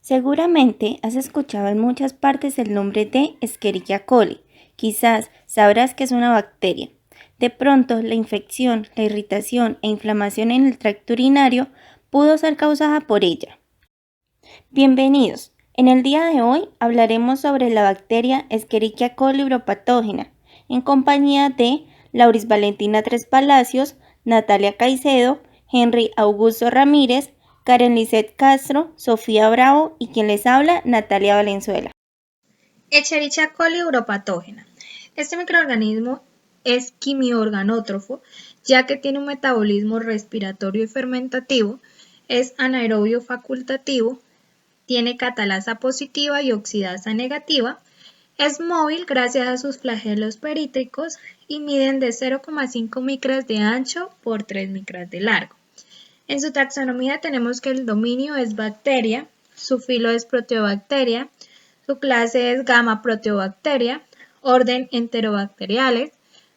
Seguramente has escuchado en muchas partes el nombre de Escherichia coli. Quizás sabrás que es una bacteria. De pronto, la infección, la irritación e inflamación en el tracto urinario pudo ser causada por ella. Bienvenidos. En el día de hoy hablaremos sobre la bacteria Escherichia coli uropatógena, en compañía de Lauris Valentina Tres Palacios, Natalia Caicedo, Henry Augusto Ramírez, Karen Lisset Castro, Sofía Bravo y quien les habla, Natalia Valenzuela. Escherichia coli uropatógena. Este microorganismo es quimiorganótrofo, ya que tiene un metabolismo respiratorio y fermentativo, es anaerobio facultativo, tiene catalasa positiva y oxidasa negativa, es móvil gracias a sus flagelos perítricos y miden de 0,5 micras de ancho por 3 micras de largo. En su taxonomía tenemos que el dominio es bacteria, su filo es proteobacteria, su clase es Gamma Proteobacteria, orden Enterobacteriales,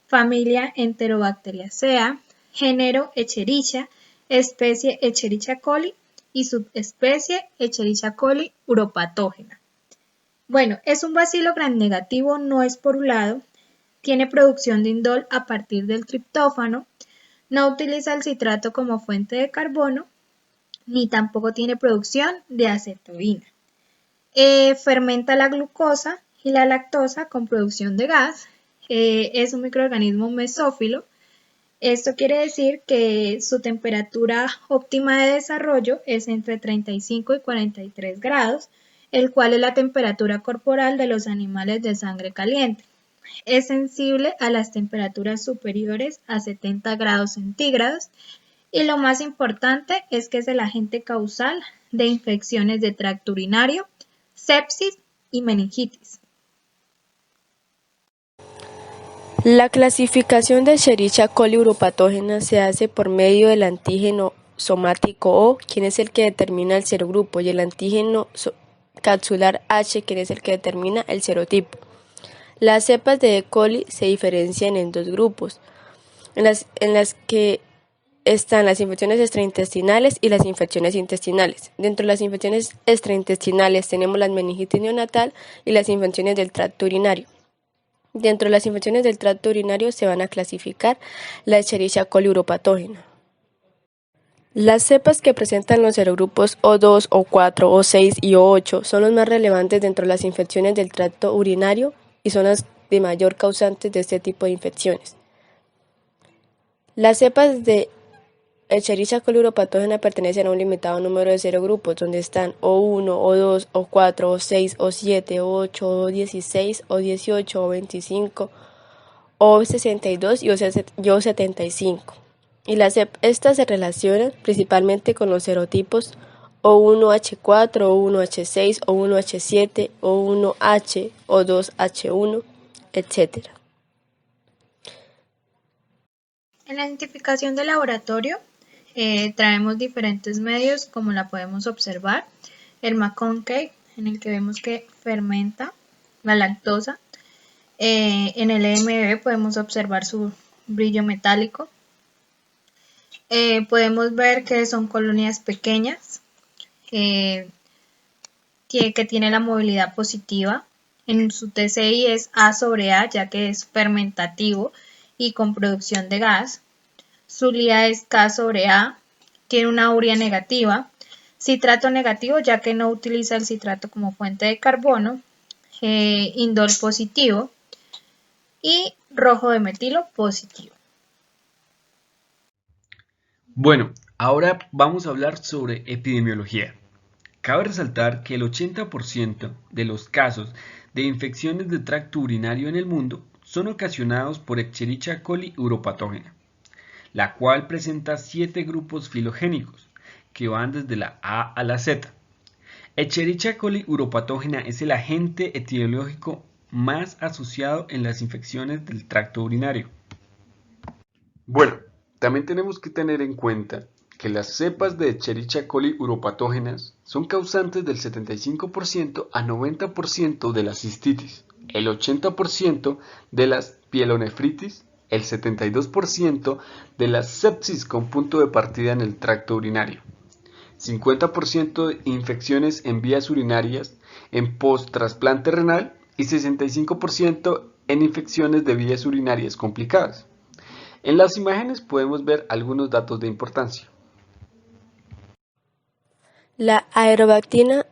familia Enterobacteriaceae, género Escherichia, especie Escherichia coli y subespecie Escherichia coli uropatógena. Bueno, es un bacilo gram negativo no esporulado, tiene producción de indol a partir del triptófano, no utiliza el citrato como fuente de carbono, ni tampoco tiene producción de acetoína. Fermenta la glucosa y la lactosa con producción de gas. Es un microorganismo mesófilo. Esto quiere decir que su temperatura óptima de desarrollo es entre 35 y 43 grados, el cual es la temperatura corporal de los animales de sangre caliente. Es sensible a las temperaturas superiores a 70 grados centígrados y lo más importante es que es el agente causal de infecciones de tracto urinario, sepsis y meningitis. La clasificación de Escherichia coli uropatógena se hace por medio del antígeno somático O, quien es el que determina el serogrupo, y el antígeno capsular H, quien es el que determina el serotipo. Las cepas de E. coli se diferencian en dos grupos, en las que están las infecciones extraintestinales y las infecciones intestinales. Dentro de las infecciones extraintestinales tenemos la meningitis neonatal y las infecciones del tracto urinario. Dentro de las infecciones del tracto urinario se van a clasificar la Escherichia coli uropatógena. Las cepas que presentan los serogrupos O2, O4, O6 y O8 son los más relevantes dentro de las infecciones del tracto urinario y son las de mayor causantes de este tipo de infecciones. Las cepas de Escherichia coli uropatógena pertenecen a un limitado número de serogrupos, donde están O1, O2, O4, O6, O7, O8, O16, O18, O25, O62 y O75. Y estas se relacionan principalmente con los serotipos O1H4, O1H6, O1H7, O1H, O2H1, etc. En la identificación de laboratorio traemos diferentes medios como la podemos observar. El McConkey, en el que vemos que fermenta la lactosa. En el EMB podemos observar su brillo metálico. Podemos ver que son colonias pequeñas, que tiene la movilidad positiva. En su TCI es A sobre A, ya que es fermentativo y con producción de gas. Su LIA es K sobre A, tiene una urea negativa. Citrato negativo, ya que no utiliza el citrato como fuente de carbono. Indol positivo y rojo de metilo positivo. Bueno, ahora vamos a hablar sobre epidemiología. Cabe resaltar que el 80% de los casos de infecciones de tracto urinario en el mundo son ocasionados por Escherichia coli uropatógena, la cual presenta 7 grupos filogénicos que van desde la A a la Z. Escherichia coli uropatógena es el agente etiológico más asociado en las infecciones del tracto urinario. Bueno, también tenemos que tener en cuenta que las cepas de Escherichia coli uropatógenas son causantes del 75% a 90% de la cistitis, el 80% de las pielonefritis, el 72% de la sepsis con punto de partida en el tracto urinario. 50% de infecciones en vías urinarias en post-trasplante renal y 65% en infecciones de vías urinarias complicadas. En las imágenes podemos ver algunos datos de importancia. La aerobactina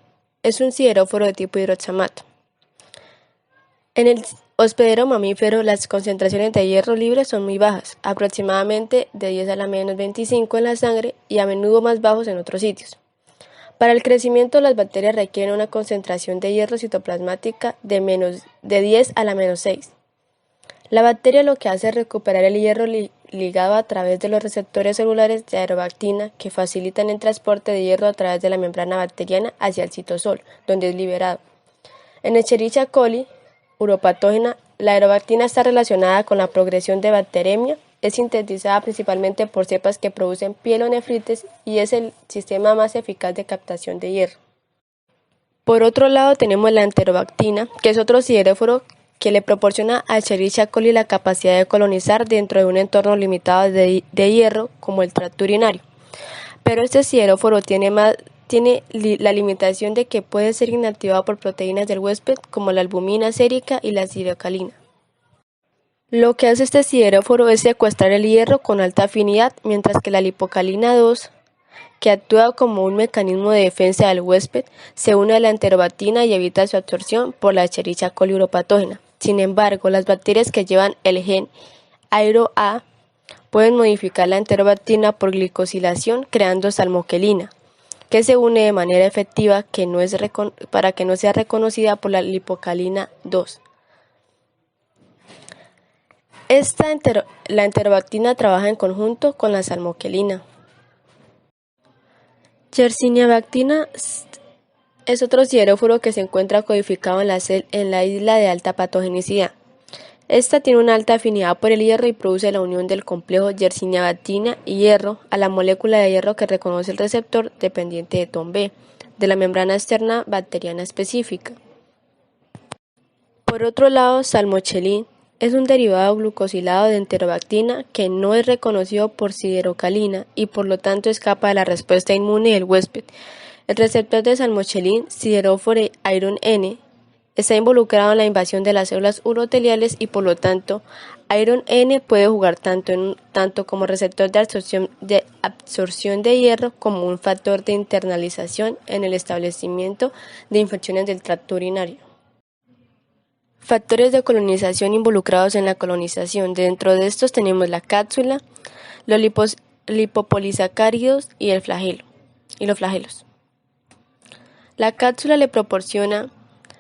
es un sideróforo de tipo hidroxamato. En el hospedero mamífero, las concentraciones de hierro libre son muy bajas, aproximadamente de 10 a la menos 25 en la sangre y a menudo más bajos en otros sitios. Para el crecimiento, las bacterias requieren una concentración de hierro citoplasmática de 10 a la menos 6. La bacteria lo que hace es recuperar el hierro ligado a través de los receptores celulares de aerobactina que facilitan el transporte de hierro a través de la membrana bacteriana hacia el citosol, donde es liberado. En Escherichia coli uropatógena, la aerobactina está relacionada con la progresión de bacteremia, es sintetizada principalmente por cepas que producen pielonefrites y es el sistema más eficaz de captación de hierro. Por otro lado tenemos la enterobactina, que es otro sideróforo que le proporciona a Escherichia coli la capacidad de colonizar dentro de un entorno limitado de hierro como el tracto urinario. Pero este sideróforo tiene la limitación de que puede ser inactivado por proteínas del huésped como la albumina sérica y la siderocalina. Lo que hace este sideróforo es secuestrar el hierro con alta afinidad, mientras que la lipocalina 2, que actúa como un mecanismo de defensa del huésped, se une a la enterobactina y evita su absorción por la Escherichia coli uropatógena. Sin embargo, las bacterias que llevan el gen AeroA pueden modificar la enterobactina por glicosilación creando salmoquelina, que se une de manera efectiva para que no sea reconocida por la lipocalina 2. La enterobactina trabaja en conjunto con la salmoquelina. Yersinia bactina es otro sideróforo que se encuentra codificado en la isla de alta patogenicidad. Esta tiene una alta afinidad por el hierro y produce la unión del complejo Yersinia bactina y hierro a la molécula de hierro que reconoce el receptor dependiente de TOM-B de la membrana externa bacteriana específica. Por otro lado, salmochelin es un derivado glucosilado de enterobactina que no es reconocido por siderocalina y por lo tanto escapa de la respuesta inmune del huésped. El receptor de salmochelin, sideróforo iron N, está involucrado en la invasión de las células uroteliales y por lo tanto, iron N puede jugar tanto como receptor de absorción de hierro como un factor de internalización en el establecimiento de infecciones del tracto urinario. Factores de colonización involucrados en la colonización. Dentro de estos tenemos la cápsula, los lipopolisacáridos y los flagelos. La cápsula le proporciona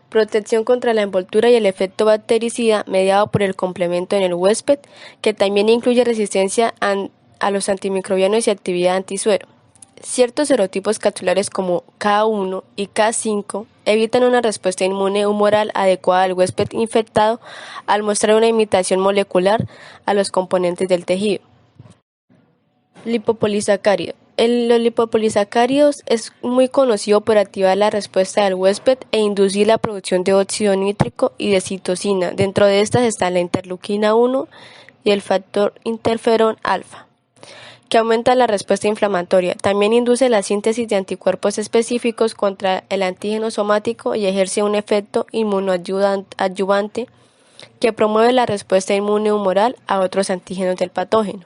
protección contra la envoltura y el efecto bactericida mediado por el complemento en el huésped, que también incluye resistencia a los antimicrobianos y actividad antisuero. Ciertos serotipos capsulares como K1 y K5 evitan una respuesta inmune humoral adecuada al huésped infectado al mostrar una imitación molecular a los componentes del tejido. Lipopolisacárido. Los lipopolisacáridos es muy conocido por activar la respuesta del huésped e inducir la producción de óxido nítrico y de citosina. Dentro de estas está la interleuquina 1 y el factor interferón alfa, que aumenta la respuesta inflamatoria. También induce la síntesis de anticuerpos específicos contra el antígeno somático y ejerce un efecto inmunoadyuvante que promueve la respuesta inmune humoral a otros antígenos del patógeno.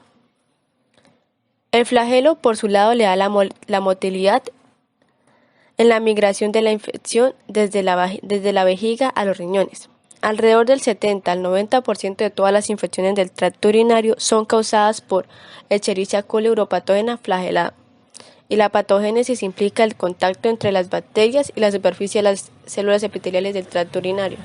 El flagelo, por su lado, le da la motilidad en la migración de la infección desde la vejiga a los riñones. Alrededor del 70 al 90% de todas las infecciones del tracto urinario son causadas por Escherichia coli uropatógena flagelada, y la patogénesis implica el contacto entre las bacterias y la superficie de las células epiteliales del tracto urinario.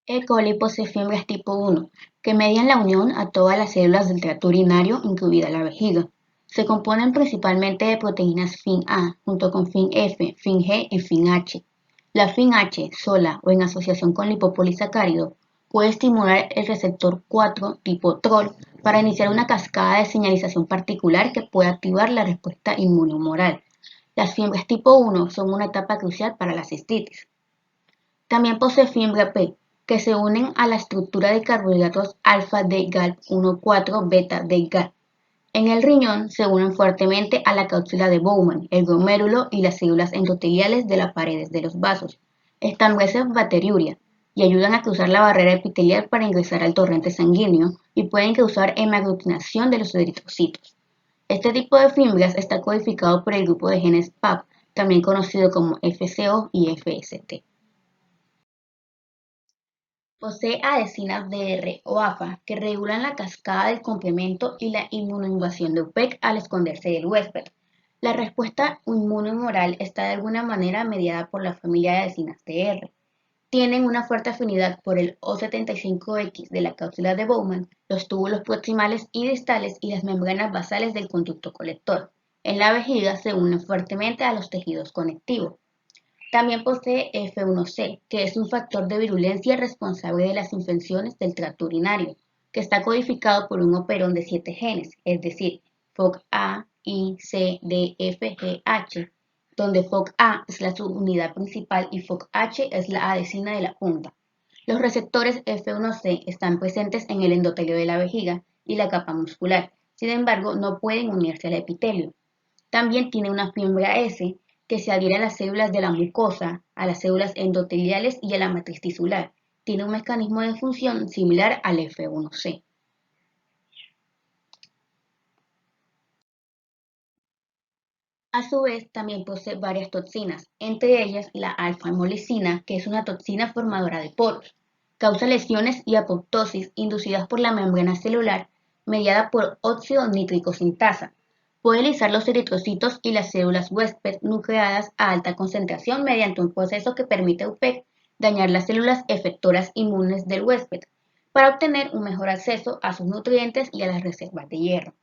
E. coli posee fiembres tipo 1, que median la unión a todas las células del tracto urinario, incluida la vejiga. Se componen principalmente de proteínas fin A, junto con fin F, fin G y fin H. La fin H, sola o en asociación con lipopolisacárido, puede estimular el receptor 4 tipo TROL para iniciar una cascada de señalización particular que puede activar la respuesta inmunohumoral. Las fiembres tipo 1 son una etapa crucial para la cistitis. También posee fiebre P, que se unen a la estructura de carbohidratos alfa de GALP1,4 beta de GALP. En el riñón se unen fuertemente a la cápsula de Bowman, el glomérulo y las células endoteliales de las paredes de los vasos. Establecen bacteriuria y ayudan a cruzar la barrera epitelial para ingresar al torrente sanguíneo y pueden causar hemaglutinación de los eritrocitos. Este tipo de fibras está codificado por el grupo de genes PAP, también conocido como FCO y FST. Posee adhesinas DR o AFA que regulan la cascada del complemento y la inmunoinvasión de UPEC al esconderse del huésped. La respuesta inmunohumoral está de alguna manera mediada por la familia de adhesinas DR. Tienen una fuerte afinidad por el O75X de la cápsula de Bowman, los túbulos proximales y distales y las membranas basales del conducto colector. En la vejiga se unen fuertemente a los tejidos conectivos. También posee F1C, que es un factor de virulencia responsable de las infecciones del tracto urinario, que está codificado por un operón de 7 genes, es decir, FOC-A, I, C, D, F, G, H, donde FOC-A es la subunidad principal y FOC-H es la adhesina de la punta. Los receptores F1C están presentes en el endotelio de la vejiga y la capa muscular, sin embargo no pueden unirse al epitelio. También tiene una fibra S que se adhiere a las células de la mucosa, a las células endoteliales y a la matriz tisular. Tiene un mecanismo de función similar al F1C. A su vez, también posee varias toxinas, entre ellas la alfa-hemolicina, que es una toxina formadora de poros. Causa lesiones y apoptosis inducidas por la membrana celular mediada por óxido nítrico sintasa. Puede lisar los eritrocitos y las células huésped nucleadas a alta concentración mediante un proceso que permite a UPEC dañar las células efectoras inmunes del huésped para obtener un mejor acceso a sus nutrientes y a las reservas de hierro.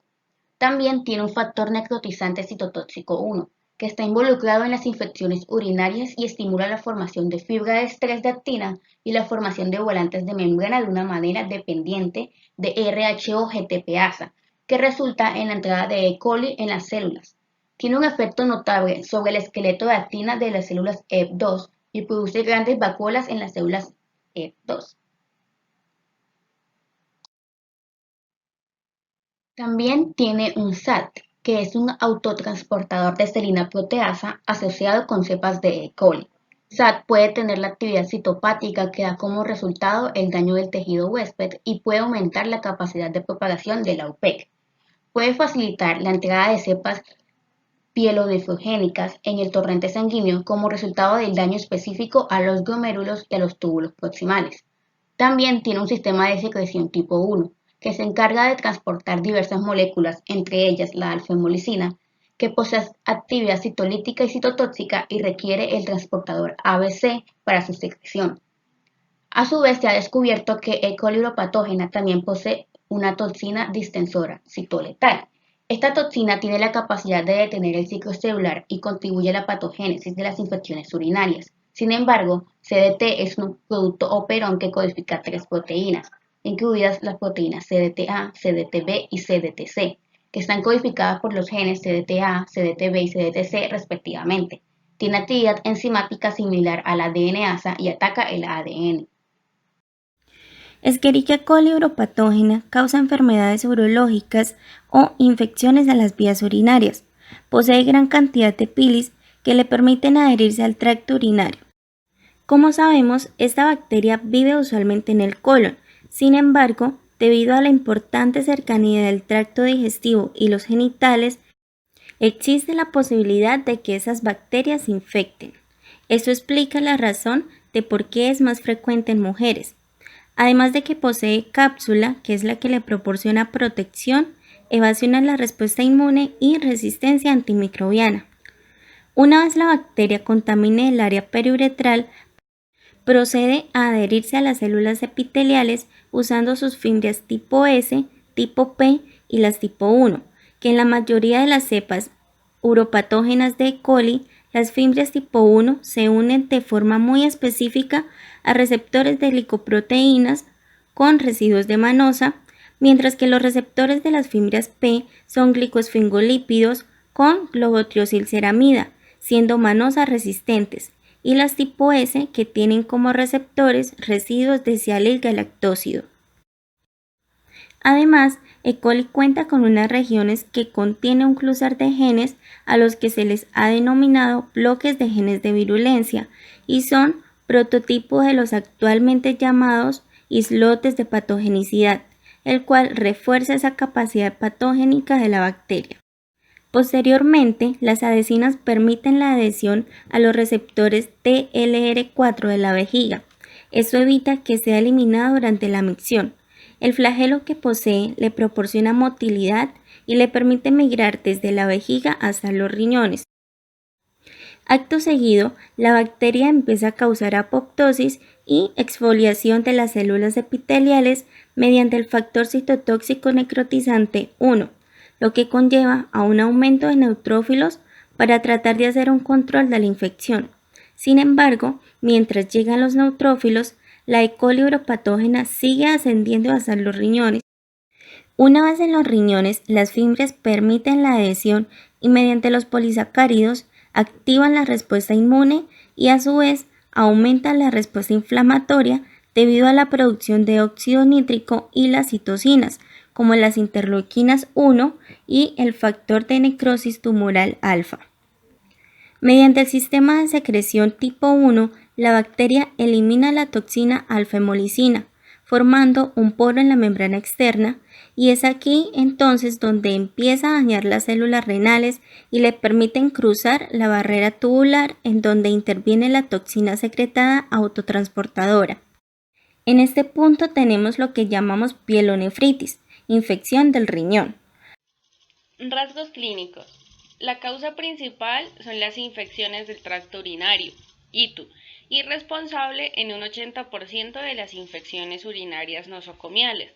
También tiene un factor necrotizante citotóxico 1, que está involucrado en las infecciones urinarias y estimula la formación de fibra de estrés de actina y la formación de volantes de membrana de una manera dependiente de RHO-GTPasa, que resulta en la entrada de E. coli en las células. Tiene un efecto notable sobre el esqueleto de actina de las células EP2 y produce grandes vacuolas en las células EP2. También tiene un SAT, que es un autotransportador de serina proteasa asociado con cepas de E. coli. SAT puede tener la actividad citopática que da como resultado el daño del tejido huésped y puede aumentar la capacidad de propagación de la UPEC. Puede facilitar la entrada de cepas pielonefrogénicas en el torrente sanguíneo como resultado del daño específico a los glomérulos y a los túbulos proximales. También tiene un sistema de secreción tipo 1, que se encarga de transportar diversas moléculas, entre ellas la alfa-hemolicina, que posee actividad citolítica y citotóxica y requiere el transportador ABC para su secreción. A su vez, se ha descubierto que E. coli uropatógena también posee una toxina distensora, citoletal. Esta toxina tiene la capacidad de detener el ciclo celular y contribuye a la patogénesis de las infecciones urinarias. Sin embargo, CDT es un producto operón que codifica 3 proteínas, incluidas las proteínas CDTA, CDTB y CDTC, que están codificadas por los genes CDTA, CDTB y CDTC respectivamente. Tiene actividad enzimática similar a la DNasa y ataca el ADN. Escherichia coli uropatógena causa enfermedades urológicas o infecciones a las vías urinarias. Posee gran cantidad de pilis que le permiten adherirse al tracto urinario. Como sabemos, esta bacteria vive usualmente en el colon. Sin embargo, debido a la importante cercanía del tracto digestivo y los genitales, existe la posibilidad de que esas bacterias se infecten. Esto explica la razón de por qué es más frecuente en mujeres. Además de que posee cápsula, que es la que le proporciona protección, evasión a la respuesta inmune y resistencia antimicrobiana. Una vez la bacteria contamine el área periuretral, procede a adherirse a las células epiteliales usando sus fibras tipo S, tipo P y las tipo 1, que en la mayoría de las cepas uropatógenas de E. coli, las fibras tipo 1 se unen de forma muy específica a receptores de glicoproteínas con residuos de manosa, mientras que los receptores de las fibras P son glicosfingolípidos con globotriosilceramida, siendo manosa resistentes, y las tipo S, que tienen como receptores residuos de sialil-galactósido. Además, E. coli cuenta con unas regiones que contienen un clúster de genes a los que se les ha denominado bloques de genes de virulencia y son prototipos de los actualmente llamados islotes de patogenicidad, el cual refuerza esa capacidad patogénica de la bacteria. Posteriormente, las adhesinas permiten la adhesión a los receptores TLR4 de la vejiga. Eso evita que sea eliminado durante la micción. El flagelo que posee le proporciona motilidad y le permite migrar desde la vejiga hasta los riñones. Acto seguido, la bacteria empieza a causar apoptosis y exfoliación de las células epiteliales mediante el factor citotóxico necrotizante 1, lo que conlleva a un aumento de neutrófilos para tratar de hacer un control de la infección. Sin embargo, mientras llegan los neutrófilos, la E. coli uropatógena sigue ascendiendo hasta los riñones. Una vez en los riñones, las fibras permiten la adhesión y mediante los polisacáridos activan la respuesta inmune y a su vez aumentan la respuesta inflamatoria debido a la producción de óxido nítrico y las citocinas, como las interleuquinas 1 y el factor de necrosis tumoral alfa. Mediante el sistema de secreción tipo 1, la bacteria elimina la toxina alfa-hemolicina, formando un poro en la membrana externa, y es aquí entonces donde empieza a dañar las células renales y le permiten cruzar la barrera tubular en donde interviene la toxina secretada autotransportadora. En este punto tenemos lo que llamamos pielonefritis, infección del riñón. Rasgos clínicos. La causa principal son las infecciones del tracto urinario, ITU, y responsable en un 80% de las infecciones urinarias nosocomiales.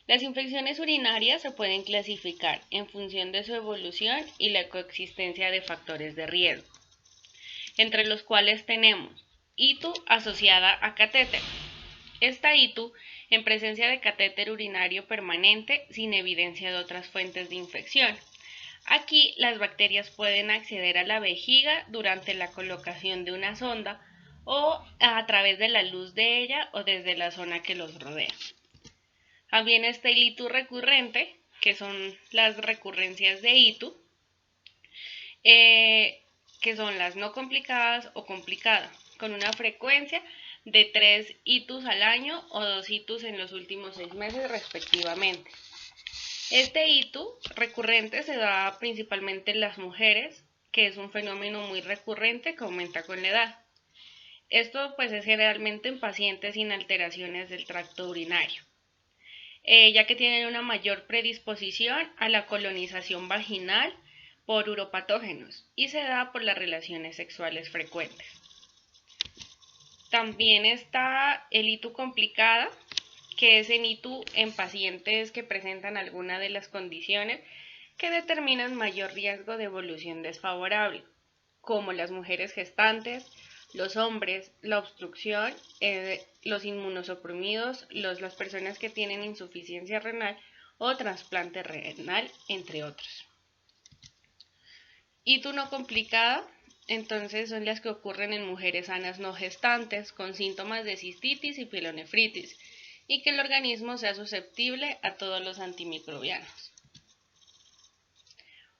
Las infecciones urinarias se pueden clasificar en función de su evolución y la coexistencia de factores de riesgo, entre los cuales tenemos ITU asociada a catéter. Esta ITU en presencia de catéter urinario permanente sin evidencia de otras fuentes de infección. Aquí las bacterias pueden acceder a la vejiga durante la colocación de una sonda o a través de la luz de ella o desde la zona que los rodea. También está el ITU recurrente, que son las recurrencias de ITU, que son las no complicadas o complicadas, con una frecuencia de 3 ITUs al año o 2 ITUs en los últimos 6 meses respectivamente. Este ITU recurrente se da principalmente en las mujeres, que es un fenómeno muy recurrente que aumenta con la edad. Esto pues es generalmente en pacientes sin alteraciones del tracto urinario, ya que tienen una mayor predisposición a la colonización vaginal por uropatógenos y se da por las relaciones sexuales frecuentes. También está el ITU complicada, que es en ITU en pacientes que presentan alguna de las condiciones que determinan mayor riesgo de evolución desfavorable, como las mujeres gestantes, los hombres, la obstrucción, los inmunosuprimidos, las personas que tienen insuficiencia renal o trasplante renal, entre otros. ITU no complicada, entonces son las que ocurren en mujeres sanas no gestantes con síntomas de cistitis y pielonefritis y que el organismo sea susceptible a todos los antimicrobianos.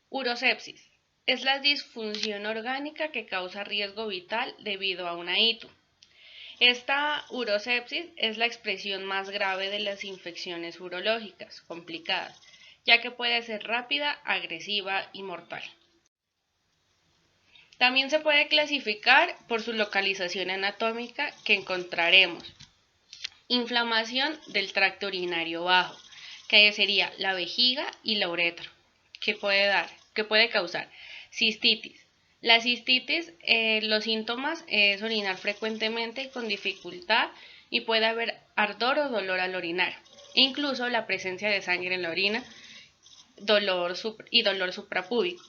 Urosepsis. Es la disfunción orgánica que causa riesgo vital debido a una ITU. Esta urosepsis es la expresión más grave de las infecciones urológicas complicadas, ya que puede ser rápida, agresiva y mortal. También se puede clasificar por su localización anatómica, que encontraremos inflamación del tracto urinario bajo, que sería la vejiga y la uretra, que puede causar cistitis. La cistitis, los síntomas es orinar frecuentemente y con dificultad y puede haber ardor o dolor al orinar, incluso la presencia de sangre en la orina, dolor suprapúbico.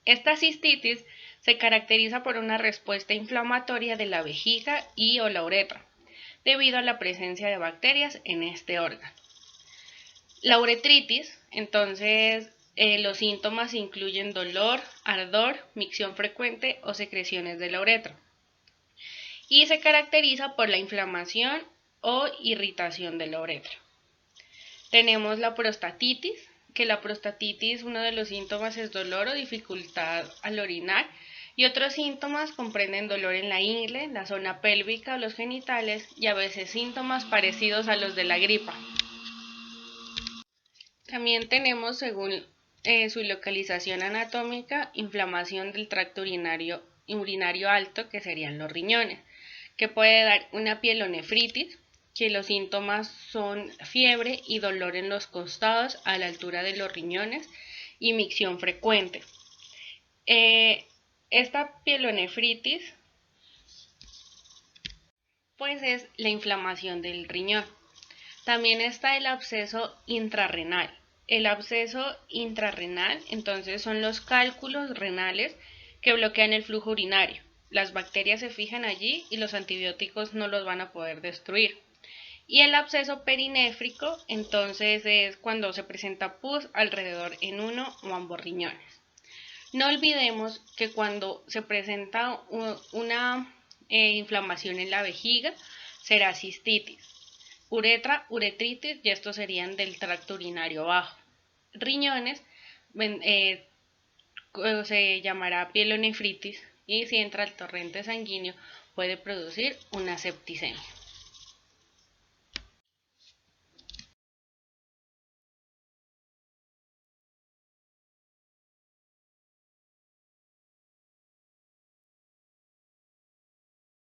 Esta cistitis se caracteriza por una respuesta inflamatoria de la vejiga y o la uretra, debido a la presencia de bacterias en este órgano. La uretritis, entonces, los síntomas incluyen dolor, ardor, micción frecuente o secreciones de la uretra. y se caracteriza por la inflamación o irritación de la uretra. Tenemos la prostatitis, que la prostatitis, uno de los síntomas es dolor o dificultad al orinar, y otros síntomas comprenden dolor en la ingle, la zona pélvica o los genitales, y a veces síntomas parecidos a los de la gripa. También tenemos, según su localización anatómica, inflamación del tracto urinario alto, que serían los riñones, que puede dar una pielonefritis, que los síntomas son fiebre y dolor en los costados a la altura de los riñones y micción frecuente. Esta pielonefritis pues es la inflamación del riñón. También está el absceso intrarrenal. El absceso intrarrenal entonces son los cálculos renales que bloquean el flujo urinario. Las bacterias se fijan allí y los antibióticos no los van a poder destruir. Y el absceso perinéfrico entonces es cuando se presenta pus alrededor en uno o ambos riñones. No olvidemos que cuando se presenta una inflamación en la vejiga será cistitis, uretra, uretritis, y estos serían del tracto urinario bajo. Riñones se llamará pielonefritis y si entra el torrente sanguíneo puede producir una septicemia.